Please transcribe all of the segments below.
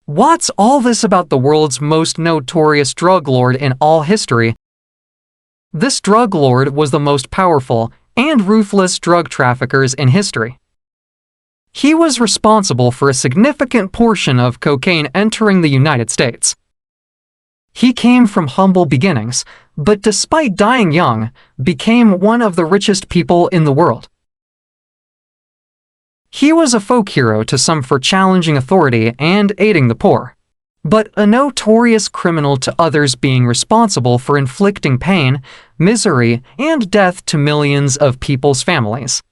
What's all this about the world's most notorious drug lord in all history? This drug lord was the most powerful and ruthless drug traffickers in history. He was responsible for a significant portion of cocaine entering the United States. He came from humble beginnings, but despite dying young, became one of the richest people in the world. He was a folk hero to some for challenging authority and aiding the poor, but a notorious criminal to others, being responsible for inflicting pain, misery, and death to millions of people's families.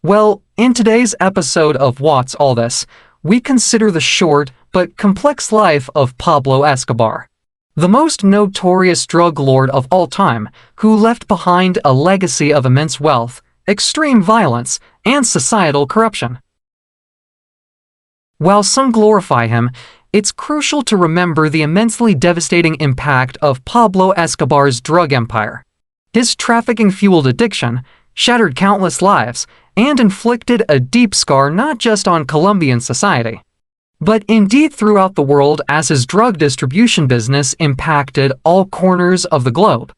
Well, in today's episode of What's All This, we consider the short but complex life of Pablo Escobar, the most notorious drug lord of all time, who left behind a legacy of immense wealth, extreme violence, and societal corruption. While some glorify him, it's crucial to remember the immensely devastating impact of Pablo Escobar's drug empire. His trafficking-fueled addiction shattered countless lives and inflicted a deep scar not just on Colombian society, but indeed throughout the world, as his drug distribution business impacted all corners of the globe.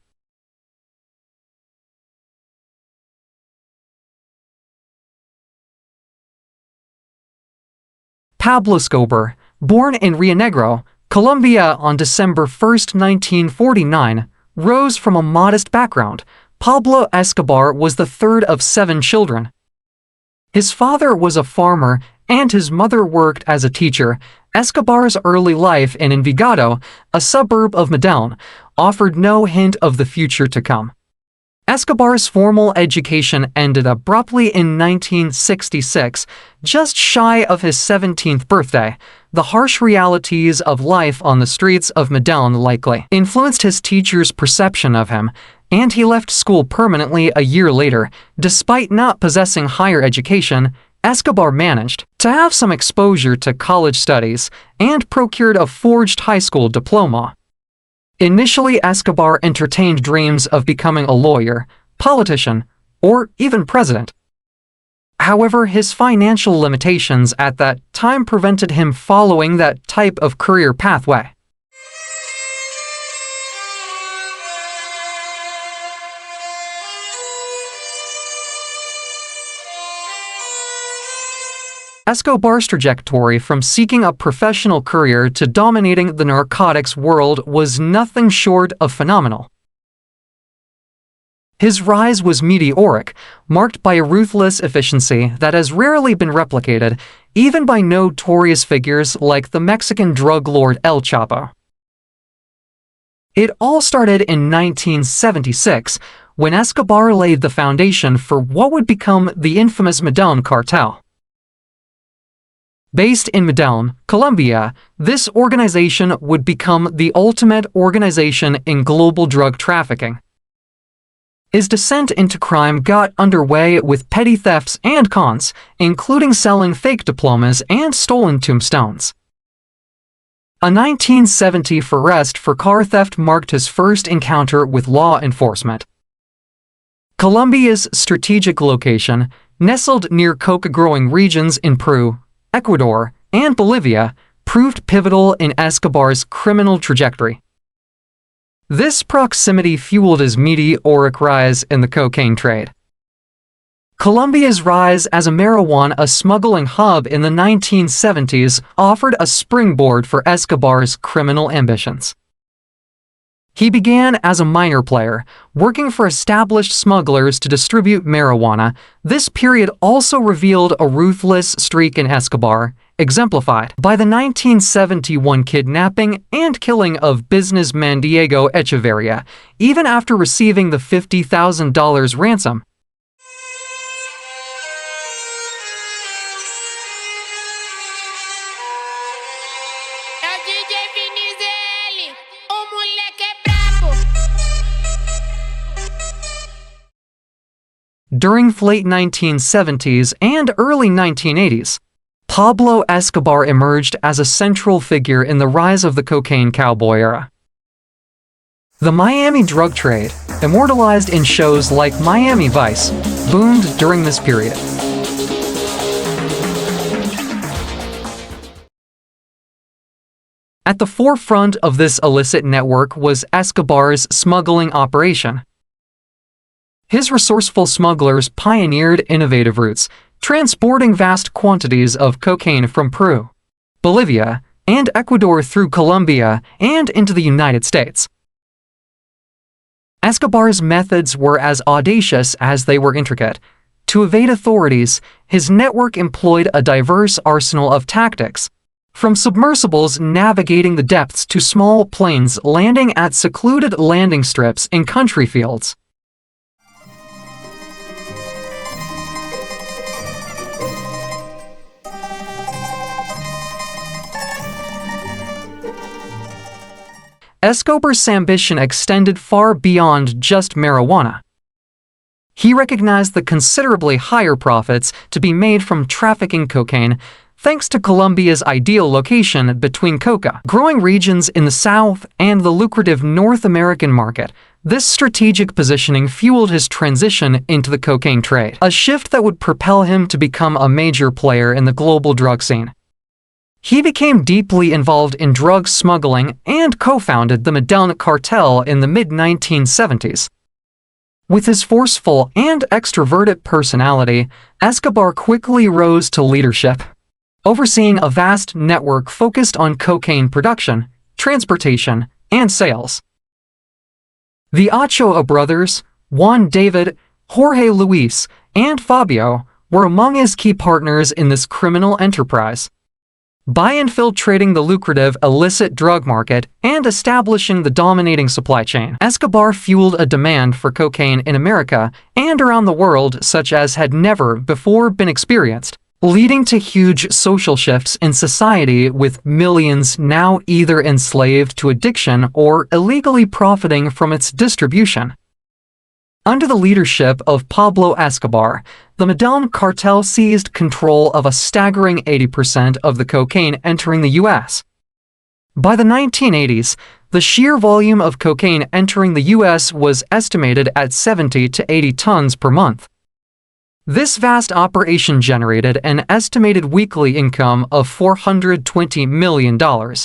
Pablo Escobar, born in Rio Negro, Colombia on December 1, 1949, rose from a modest background. Pablo Escobar was the third of 7 children. His father was a farmer and his mother worked as a teacher. Escobar's early life in Envigado, a suburb of Medellin, offered no hint of the future to come. Escobar's formal education ended abruptly in 1966, just shy of his 17th birthday. The harsh realities of life on the streets of Medellin likely influenced his teacher's perception of him, and he left school permanently a year later. Despite not possessing higher education, Escobar managed to have some exposure to college studies and procured a forged high school diploma. Initially, Escobar entertained dreams of becoming a lawyer, politician, or even president. However, his financial limitations at that time prevented him following that type of career pathway. Escobar's trajectory from seeking a professional career to dominating the narcotics world was nothing short of phenomenal. His rise was meteoric, marked by a ruthless efficiency that has rarely been replicated, even by notorious figures like the Mexican drug lord El Chapo. It all started in 1976, when Escobar laid the foundation for what would become the infamous Medellin Cartel. Based in Medellin, Colombia, this organization would become the ultimate organization in global drug trafficking. His descent into crime got underway with petty thefts and cons, including selling fake diplomas and stolen tombstones. A 1970 arrest for car theft marked his first encounter with law enforcement. Colombia's strategic location, nestled near coca-growing regions in Peru, Ecuador, and Bolivia, proved pivotal in Escobar's criminal trajectory. This proximity fueled his meteoric rise in the cocaine trade. Colombia's rise as a marijuana smuggling hub in the 1970s offered a springboard for Escobar's criminal ambitions. He began as a minor player, working for established smugglers to distribute marijuana. This period also revealed a ruthless streak in Escobar, exemplified by the 1971 kidnapping and killing of businessman Diego Echeverria, even after receiving the $50,000 ransom. During the late 1970s and early 1980s, Pablo Escobar emerged as a central figure in the rise of the cocaine cowboy era. The Miami drug trade, immortalized in shows like Miami Vice, boomed during this period. At the forefront of this illicit network was Escobar's smuggling operation. His resourceful smugglers pioneered innovative routes, transporting vast quantities of cocaine from Peru, Bolivia, and Ecuador through Colombia and into the United States. Escobar's methods were as audacious as they were intricate. To evade authorities, his network employed a diverse arsenal of tactics, from submersibles navigating the depths to small planes landing at secluded landing strips in country fields. Escobar's ambition extended far beyond just marijuana. He recognized the considerably higher profits to be made from trafficking cocaine thanks to Colombia's ideal location between coca-growing regions in the south and the lucrative North American market. This strategic positioning fueled his transition into the cocaine trade, a shift that would propel him to become a major player in the global drug scene. He became deeply involved in drug smuggling and co-founded the Medellin Cartel in the mid-1970s. With his forceful and extroverted personality, Escobar quickly rose to leadership, overseeing a vast network focused on cocaine production, transportation, and sales. The Ochoa brothers, Juan David, Jorge Luis, and Fabio, were among his key partners in this criminal enterprise. By infiltrating the lucrative illicit drug market and establishing the dominating supply chain, Escobar fueled a demand for cocaine in America and around the world such as had never before been experienced, leading to huge social shifts in society with millions now either enslaved to addiction or illegally profiting from its distribution. Under the leadership of Pablo Escobar, the Medellin Cartel seized control of a staggering 80% of the cocaine entering the U.S. By the 1980s, the sheer volume of cocaine entering the U.S. was estimated at 70 to 80 tons per month. This vast operation generated an estimated weekly income of $420 million,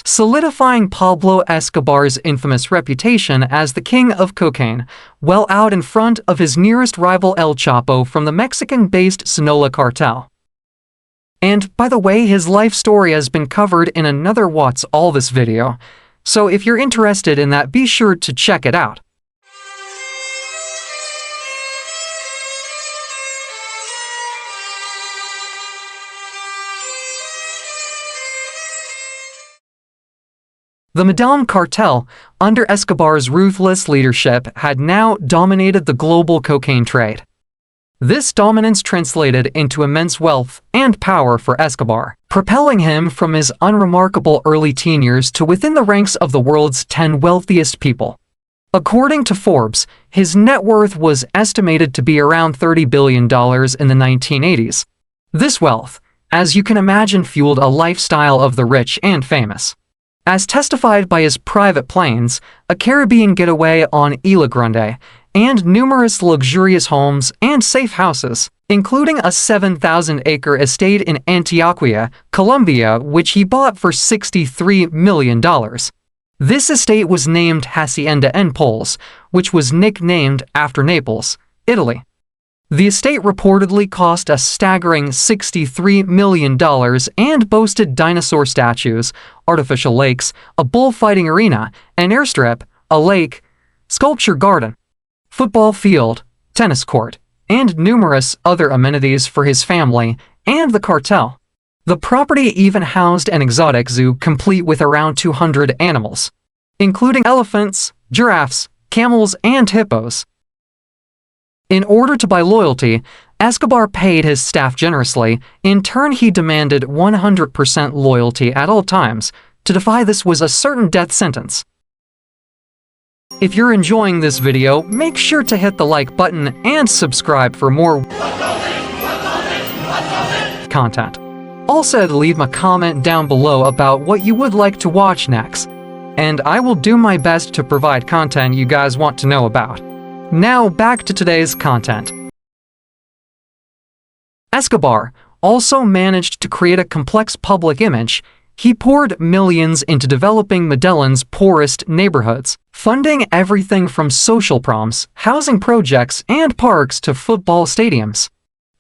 solidifying Pablo Escobar's infamous reputation as the king of cocaine, well out in front of his nearest rival El Chapo from the Mexican-based Sinaloa cartel. And, by the way, his life story has been covered in another What's All This video, so if you're interested in that, be sure to check it out. The Medellin Cartel, under Escobar's ruthless leadership, had now dominated the global cocaine trade. This dominance translated into immense wealth and power for Escobar, propelling him from his unremarkable early teen years to within the ranks of the world's 10 wealthiest people. According to Forbes, his net worth was estimated to be around $30 billion in the 1980s. This wealth, as you can imagine, fueled a lifestyle of the rich and famous. As testified by his private planes, a Caribbean getaway on Isla Grande, and numerous luxurious homes and safe houses, including a 7,000-acre estate in Antioquia, Colombia, which he bought for $63 million. This estate was named Hacienda Naples, which was nicknamed after Naples, Italy. The estate reportedly cost a staggering $63 million and boasted dinosaur statues, artificial lakes, a bullfighting arena, an airstrip, a lake, sculpture garden, football field, tennis court, and numerous other amenities for his family and the cartel. The property even housed an exotic zoo complete with around 200 animals, including elephants, giraffes, camels, and hippos. In order to buy loyalty, Escobar paid his staff generously. In turn, he demanded 100% loyalty at all times. To defy this was a certain death sentence. If you're enjoying this video, make sure to hit the like button and subscribe for more content. Also, leave a comment down below about what you would like to watch next. and I will do my best to provide content you guys want to know about. Now back to today's content. Escobar also managed to create a complex public image. He poured millions into developing Medellin's poorest neighborhoods, funding everything from social proms, housing projects, and parks to football stadiums,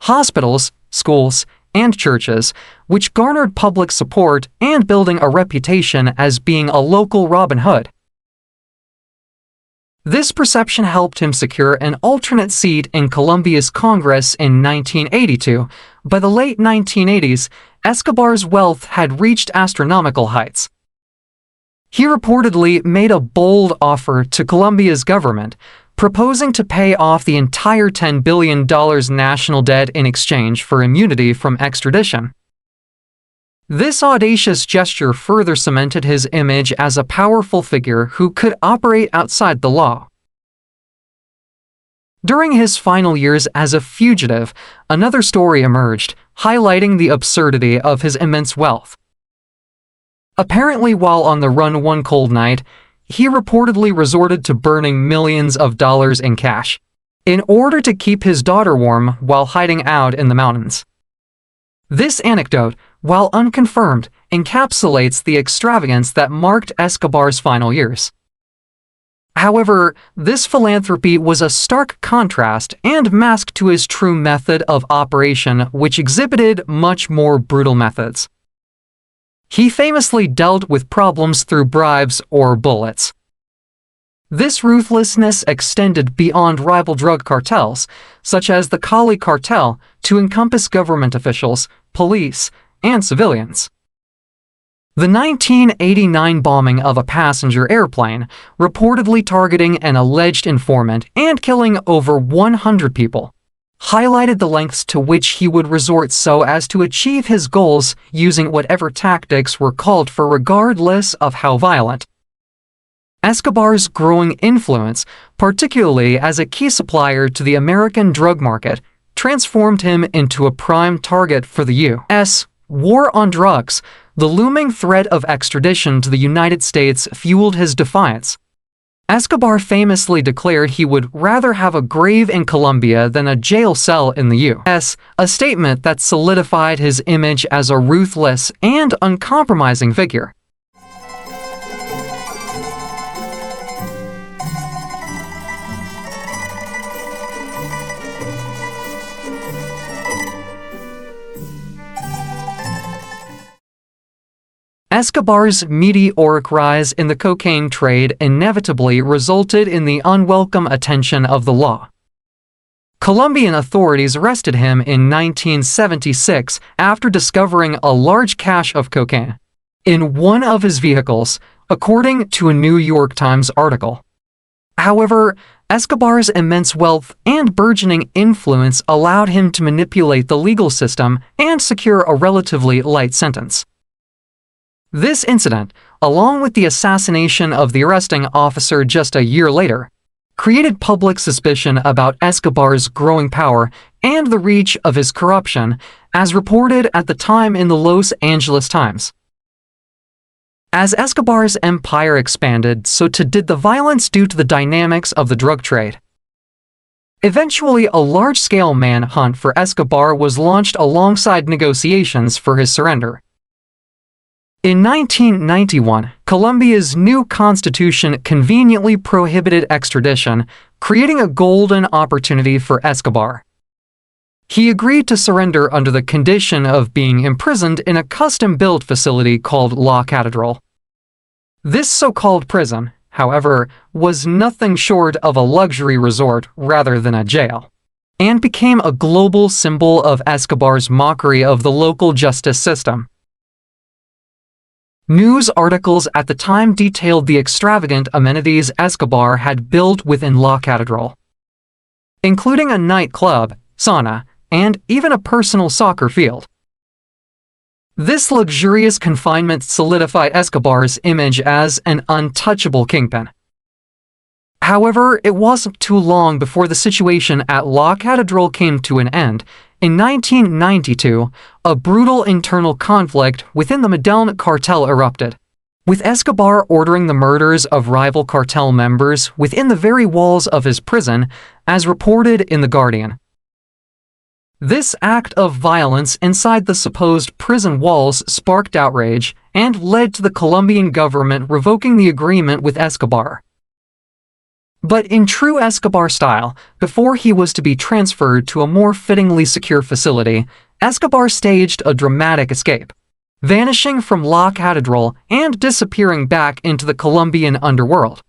hospitals, schools, and churches, which garnered public support and building a reputation as being a local Robin Hood. This perception helped him secure an alternate seat in Colombia's Congress in 1982. By the late 1980s, Escobar's wealth had reached astronomical heights. He reportedly made a bold offer to Colombia's government, proposing to pay off the entire $10 billion national debt in exchange for immunity from extradition. This audacious gesture further cemented his image as a powerful figure who could operate outside the law. During his final years as a fugitive, another story emerged, highlighting the absurdity of his immense wealth. Apparently, while on the run one cold night, he reportedly resorted to burning millions of dollars in cash in order to keep his daughter warm while hiding out in the mountains. This anecdote, while unconfirmed, encapsulates the extravagance that marked Escobar's final years. However, this philanthropy was a stark contrast and mask to his true method of operation, which exhibited much more brutal methods. He famously dealt with problems through bribes or bullets. This ruthlessness extended beyond rival drug cartels, such as the Cali cartel, to encompass government officials, police, and civilians. The 1989 bombing of a passenger airplane, reportedly targeting an alleged informant and killing over 100 people, highlighted the lengths to which he would resort so as to achieve his goals using whatever tactics were called for regardless of how violent. Escobar's growing influence, particularly as a key supplier to the American drug market, transformed him into a prime target for the U.S. war on drugs. The looming threat of extradition to the United States fueled his defiance. Escobar famously declared he would rather have a grave in Colombia than a jail cell in the U.S., a statement that solidified his image as a ruthless and uncompromising figure. Escobar's meteoric rise in the cocaine trade inevitably resulted in the unwelcome attention of the law. Colombian authorities arrested him in 1976 after discovering a large cache of cocaine in one of his vehicles, according to a New York Times article. However, Escobar's immense wealth and burgeoning influence allowed him to manipulate the legal system and secure a relatively light sentence. This incident, along with the assassination of the arresting officer just a year later, created public suspicion about Escobar's growing power and the reach of his corruption, as reported at the time in the Los Angeles Times. As Escobar's empire expanded, so too did the violence due to the dynamics of the drug trade. Eventually, a large-scale manhunt for Escobar was launched alongside negotiations for his surrender. In 1991, Colombia's new constitution conveniently prohibited extradition, creating a golden opportunity for Escobar. He agreed to surrender under the condition of being imprisoned in a custom-built facility called La Catedral. This so-called prison, however, was nothing short of a luxury resort rather than a jail, and became a global symbol of Escobar's mockery of the local justice system. News articles at the time detailed the extravagant amenities Escobar had built within La Catedral, including a nightclub, sauna, and even a personal soccer field. This luxurious confinement solidified Escobar's image as an untouchable kingpin. However, it wasn't too long before the situation at La Catedral came to an end. In 1992, a brutal internal conflict within the Medellin Cartel erupted, with Escobar ordering the murders of rival cartel members within the very walls of his prison, as reported in The Guardian. This act of violence inside the supposed prison walls sparked outrage and led to the Colombian government revoking the agreement with Escobar. But in true Escobar style, before he was to be transferred to a more fittingly secure facility, Escobar staged a dramatic escape, vanishing from La Catedral and disappearing back into the Colombian underworld.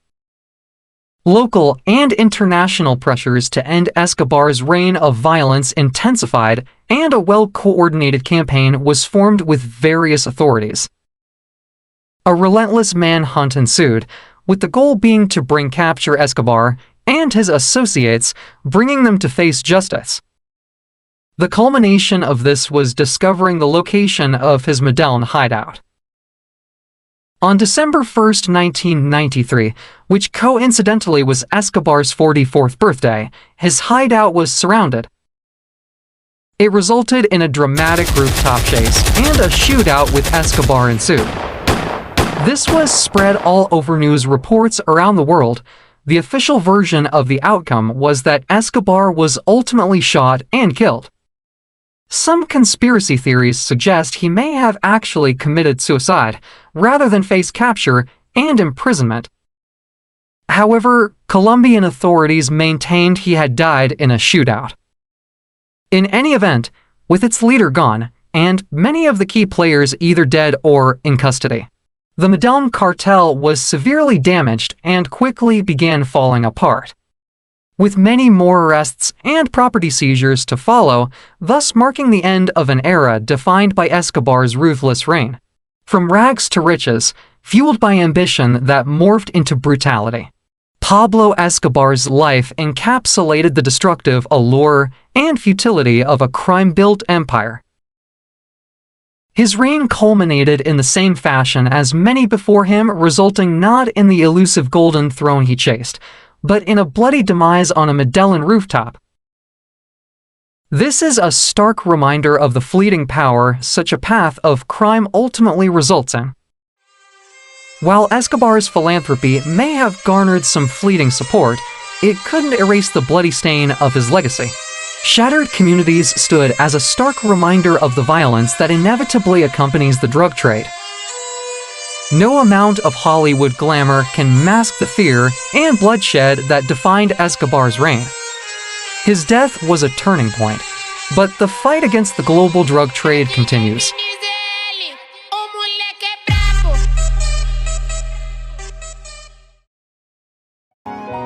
Local and international pressures to end Escobar's reign of violence intensified, and a well-coordinated campaign was formed with various authorities. A relentless manhunt ensued, with the goal being to capture Escobar and his associates, bringing them to face justice. The culmination of this was discovering the location of his Medellin hideout. On December 1, 1993, which coincidentally was Escobar's 44th birthday, his hideout was surrounded. It resulted in a dramatic rooftop chase, and a shootout with Escobar ensued. This was spread all over news reports around the world. The official version of the outcome was that Escobar was ultimately shot and killed. Some conspiracy theories suggest he may have actually committed suicide, rather than face capture and imprisonment. However, Colombian authorities maintained he had died in a shootout. In any event, with its leader gone, and many of the key players either dead or in custody, the Medellin Cartel was severely damaged and quickly began falling apart, with many more arrests and property seizures to follow, thus marking the end of an era defined by Escobar's ruthless reign. From rags to riches, fueled by ambition that morphed into brutality, Pablo Escobar's life encapsulated the destructive allure and futility of a crime-built empire. His reign culminated in the same fashion as many before him, resulting not in the elusive golden throne he chased, but in a bloody demise on a Medellin rooftop. This is a stark reminder of the fleeting power such a path of crime ultimately results in. While Escobar's philanthropy may have garnered some fleeting support, it couldn't erase the bloody stain of his legacy. Shattered communities stood as a stark reminder of the violence that inevitably accompanies the drug trade. No amount of Hollywood glamour can mask the fear and bloodshed that defined Escobar's reign. His death was a turning point, but the fight against the global drug trade continues.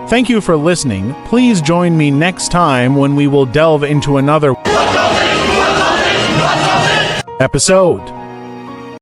Thank you for listening. Please join me next time when we will delve into another episode.